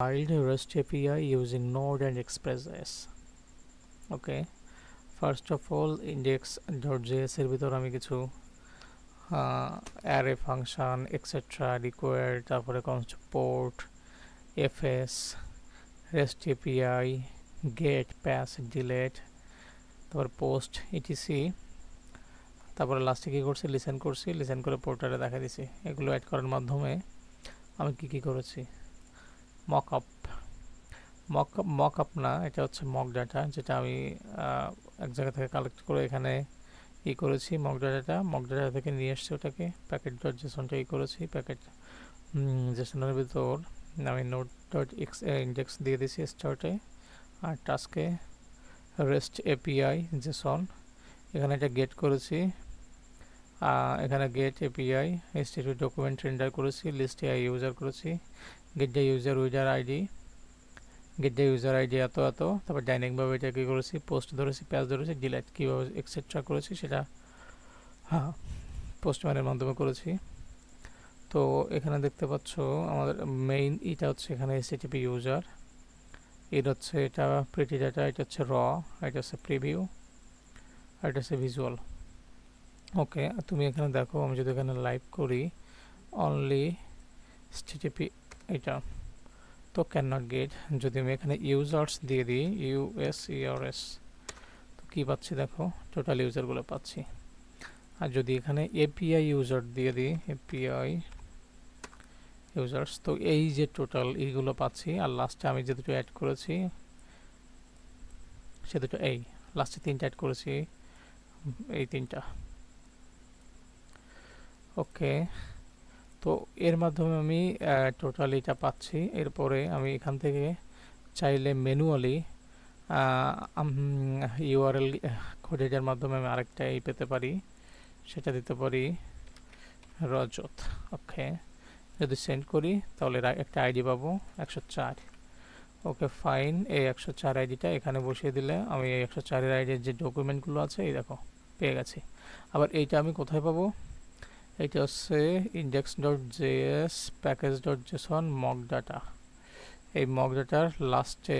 Build REST API using Node and Express.js. Okay, first of all index.js এর ভিতর আমি কিছু array function etc required, তারপরে concept port, fs, REST API, get, pass, delete, তারপর post etc, তারপরে লাস্টে কি করছি লিসেন করে পোর্টালে দেখা দিছি। এগুলো অ্যাড করার মাধ্যমে আমি কি করেছি, মকআপ না, এটা হচ্ছে মক ডাটা, যেটা আমি এক জায়গা থেকে কালেক্ট করে এখানে করেছি। মক ডাটা থেকে নিয়ে এসছি ওটাকে প্যাকেট ডট জেসনটা করেছি। প্যাকেট জেসনের ভিতর আমি নোট ডট ইন্ডেক্স দিয়ে দিয়েছি স্টার্টে, আর টাস্কে রেস্ট এপিআই জেসন, এখানে এটা গেট করেছি। এখানে get API HTTP document render করেছি, লিস্ট এআই ইউজার করেছি, get the user ID, get the user ID এত, তারপর ডাইনামিকভাবে এটা কী করেছি, পোস্ট ধরেছি, প্যাচ ধরেছি, ডিলেট কীভাবে এক্সেট্রা করেছি সেটা পোস্টম্যানের মাধ্যমে করেছি। তো এখানে দেখতে পাচ্ছ আমাদের মেইন এটা হচ্ছে এখানে HTTP ইউজার, এটা হচ্ছে এটা প্রিটি ডাটা, এটা হচ্ছে র, এটা হচ্ছে প্রিভিউ, আর এটা হচ্ছে ভিজুয়াল। ওকে, তুমি এখানে দেখো, আমি যদি এখানে লাইভ করি অনলি HTTP এটা, তো ক্যান নট গেট। যদি আমি এখানে ইউজার্স দিয়ে দিই USERS, তো কী পাচ্ছি দেখো, টোটাল ইউজারগুলো পাচ্ছি। আর যদি এখানে API ইউজার দিয়ে দিই, API ইউজার্স, তো এই যে টোটাল এইগুলো পাচ্ছি। আর লাস্টে আমি যে দুটো অ্যাড করেছি সে দুটো, এই লাস্টে তিনটা অ্যাড করেছি, এই তিনটা। ওকে, তো এর মাধ্যমে আমি টোটাল এটা পাচ্ছি। এরপরে আমি এখান থেকে চাইলে ম্যানুয়ালি URL কোডের মাধ্যমে আমি আরেকটা পেতে পারি, সেটা দিতে পারি রজত। ওকে, যদি সেন্ড করি তাহলে একটা আইডি পাবো 104। ওকে ফাইন, এই 104 আইডিটা এখানে বসিয়ে দিলে আমি এই 104-এর আইডির যে ডকুমেন্টগুলো আছে এই দেখো পেয়ে গেছি। আবার এইটা আমি কোথায় পাবো, এইটা হচ্ছে index.js package.json mock data। এই mock ডাটার লাস্টে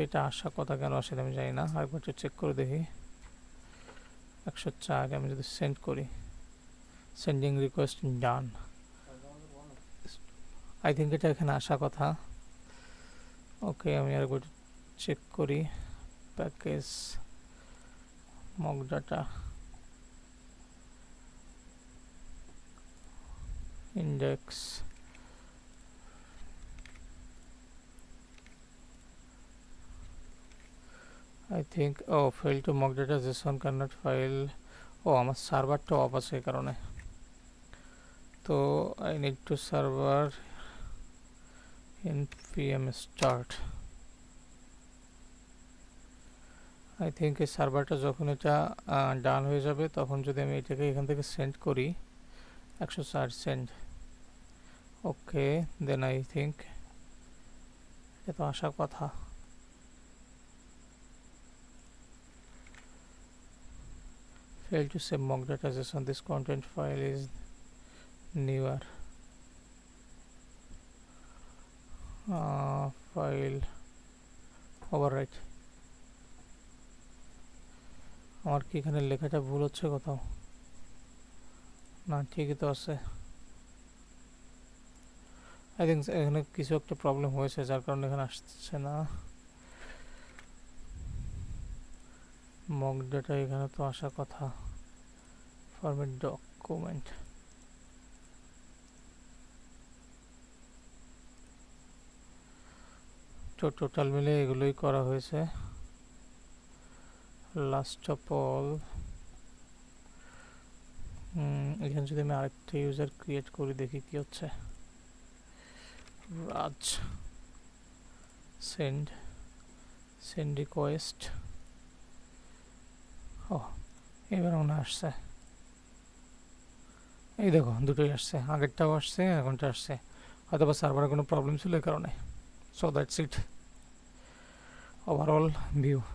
এটা আসার কথা, কেন আসে আমি জানি না, আরেকবার চেক করে দেখি। 104 আমি যদি সেন্ড করি, sending request done, I think এটা এখানে আসা কথা। ওকে, আমি আরেকবার চেক করি, package mock data index, I think fail to mock data json cannot file, আমার সার্ভারটা অফ আছে এই কারণে। তো I need to server npm start, I think এই সার্ভারটা যখন এটা ডান হয়ে যাবে তখন যদি আমি এটাকে এখান থেকে সেন্ড করি 104 send, okay then I think এটা তো আসার কথা। fail to save mock data json, this content file is newer file overwrite। আমার কি এখানে লেখাটা ভুল হচ্ছে কোথাও, না ঠিকই তো আছে। আই থিঙ্ক এখানে কিছু একটা প্রবলেম হয়েছে যার কারণে এখানে আসছে না মক ডাটা, এখানে তো আসার কথা ফরম্যাট ডকুমেন্ট। তো টোটাল মিলে এগুলোই করা হয়েছে। লাস্ট অফ অল এখানে যদি আমি আরেকটা ইউজার ক্রিয়েট করি দেখি কি হচ্ছে, রাজ সেন্ড রিকোয়েস্ট, ও এবার মনে আসছে, এই দেখো দুটোই আসছে, আগেরটাও আসছে এখনটা আসছে, হয়তো বা সার্ভারে কোনো প্রবলেম ছিল এই কারণে। So that's it overall view.